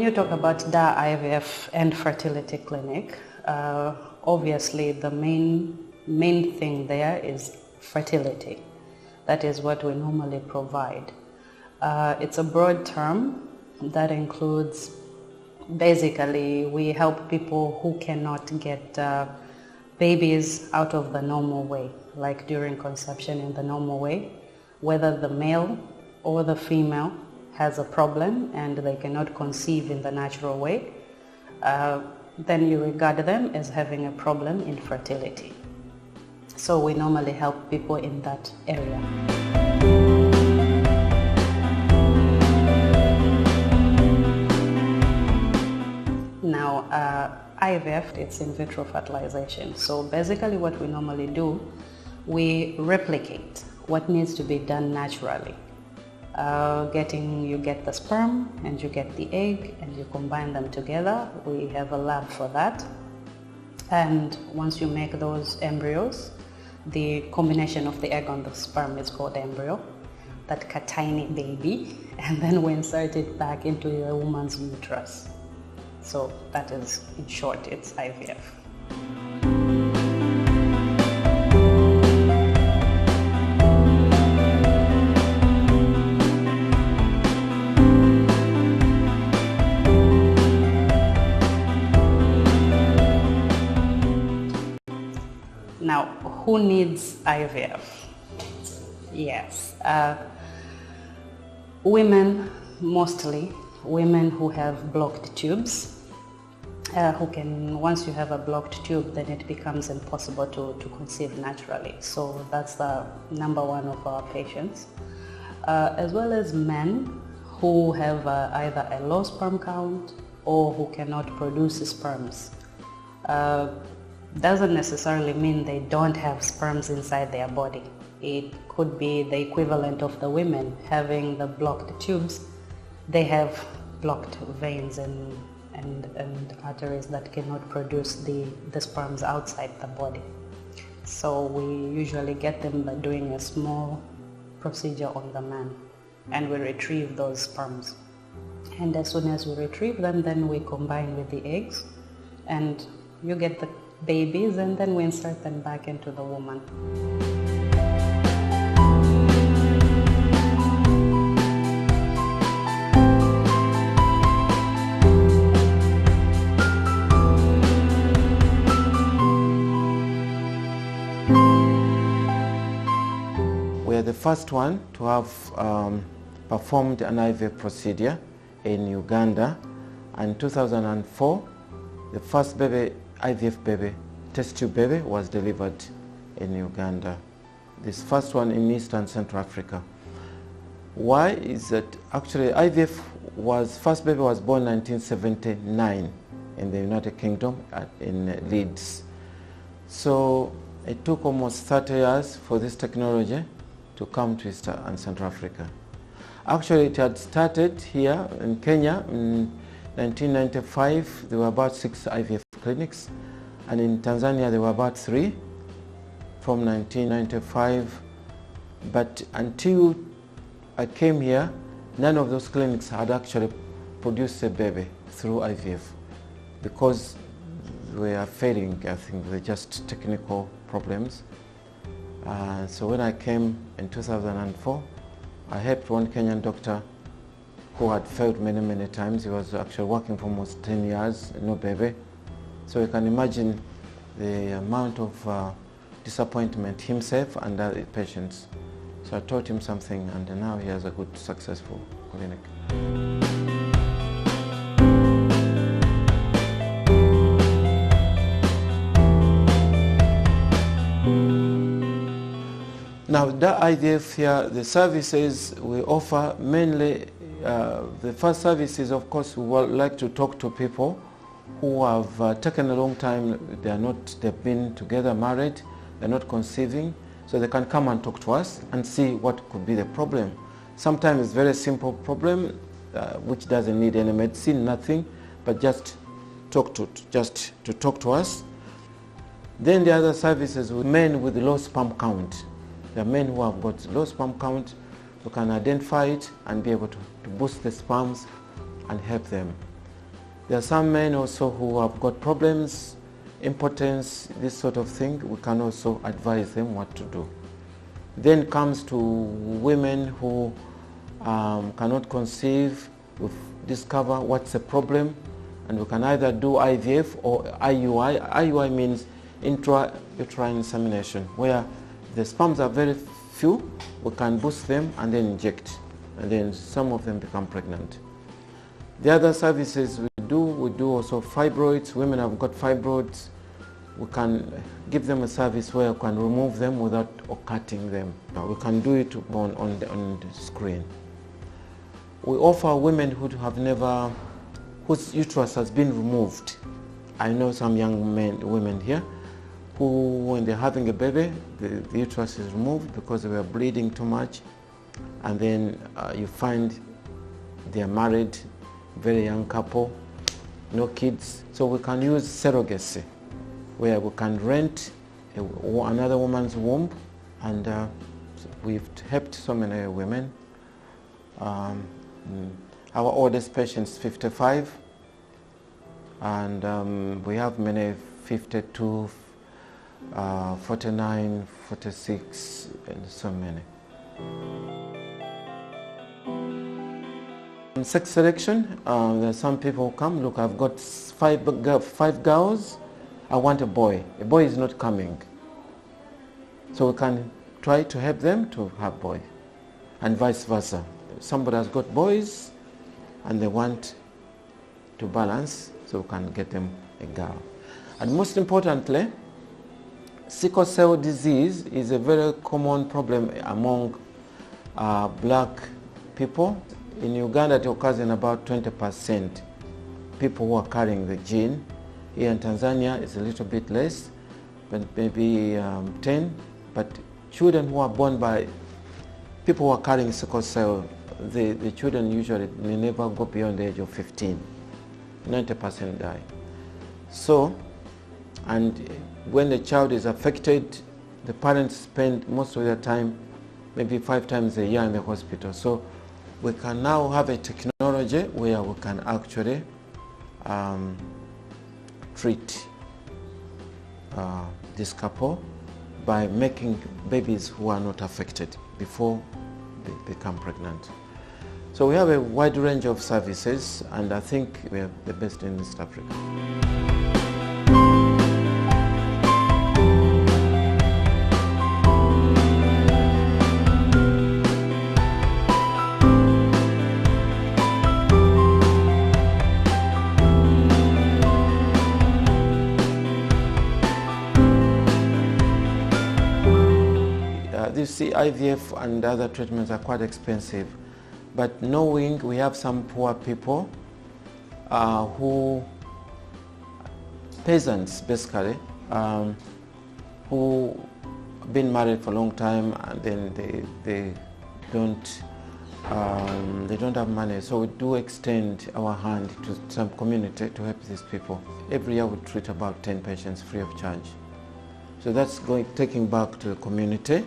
when you talk about Dar IVF and Fertility Clinic, obviously the main thing there is fertility. That is what we normally provide. It's a broad term that includes, basically, we help people who cannot get babies out of the normal way, like during conception in the normal way, whether the male or the female has a problem and they cannot conceive in the natural way, then you regard them as having a problem in fertility. So we normally help people in that area. Now, IVF, it's in vitro fertilization. So basically what we normally do, we replicate what needs to be done naturally. You get the sperm and you get the egg and you combine them together. We have a lab for that. And once you make those embryos, the combination of the egg and the sperm is called embryo, that tiny baby, and then we insert it back into the woman's uterus. So that is, in short, it's IVF. Now, who needs IVF? Yes, women, mostly women who have blocked tubes, once you have a blocked tube, then it becomes impossible to conceive naturally. So that's the number one of our patients. As well as men who have either a low sperm count or who cannot produce sperms. Doesn't necessarily mean they don't have sperms inside their body. It could be the equivalent of the women having the blocked tubes. They have blocked veins and arteries that cannot produce the sperms outside the body. So we usually get them by doing a small procedure on the man, and we retrieve those sperms. And as soon as we retrieve them, then we combine with the eggs, and you get the babies, and then we insert them back into the woman. We are the first one to have performed an IVF procedure in Uganda. And in 2004, the first baby, IVF baby, test tube baby, was delivered in Uganda. This first one in Eastern Central Africa. Why is that actually first baby was born in 1979 in the United Kingdom in Leeds. So it took almost 30 years for this technology to come to East and Central Africa. Actually, it had started here in Kenya in 1995. There were about 6 IVF clinics, and in Tanzania there were about 3 from 1995. But until I came here, none of those clinics had actually produced a baby through IVF because we are failing. I think they're just technical problems. So when I came in 2004, I helped one Kenyan doctor who had failed many times. He was actually working for almost 10 years, no baby. So you can imagine the amount of disappointment himself and the patients. So I taught him something, and now he has a good, successful clinic. Now, the IVF here, the services we offer mainly, the first services, of course, we would like to talk to people who have taken a long time. They've been together, married, they're not conceiving, so they can come and talk to us and see what could be the problem. Sometimes it's a very simple problem, which doesn't need any medicine, nothing, but just to talk to us. Then the other services with men with low sperm count. There are men who have got low sperm count, who can identify it and be able to boost the sperms and help them. There are some men also who have got problems, impotence, this sort of thing. We can also advise them what to do. Then comes to women who cannot conceive. We discover what's the problem, and we can either do IVF or IUI. IUI means intrauterine insemination, where the sperms are very few, we can boost them and then inject, and then some of them become pregnant. The other services we do also fibroids. Women have got fibroids. We can give them a service where we can remove them without cutting them. We can do it on the screen. We offer women whose uterus has been removed. I know some young women here who, when they're having a baby, the uterus is removed because they were bleeding too much, and then you find they are married, very young couple, no kids. So we can use surrogacy, where we can rent another woman's womb, and we've helped so many women. Our oldest patient is 55, and we have many 52, 49, 46, and so many. In sex selection, there are some people who come, look, I've got five girls, I want a boy. A boy is not coming. So we can try to help them to have boy, and vice versa. Somebody has got boys and they want to balance, so we can get them a girl. And most importantly, sickle cell disease is a very common problem among black people. In Uganda, it occurs in about 20% people who are carrying the gene. Here in Tanzania, it's a little bit less, but maybe 10. But children who are born by people who are carrying sickle cell, the children usually may never go beyond the age of 15. 90% die. So, and when the child is affected, the parents spend most of their time, maybe 5 times a year in the hospital. So we can now have a technology where we can actually treat this couple by making babies who are not affected before they become pregnant. So we have a wide range of services, and I think we are the best in East Africa. You see, IVF and other treatments are quite expensive, but knowing we have some poor people peasants basically, who have been married for a long time, and then they don't have money. So we do extend our hand to some community to help these people. Every year we treat about 10 patients free of charge. So that's taking back to the community.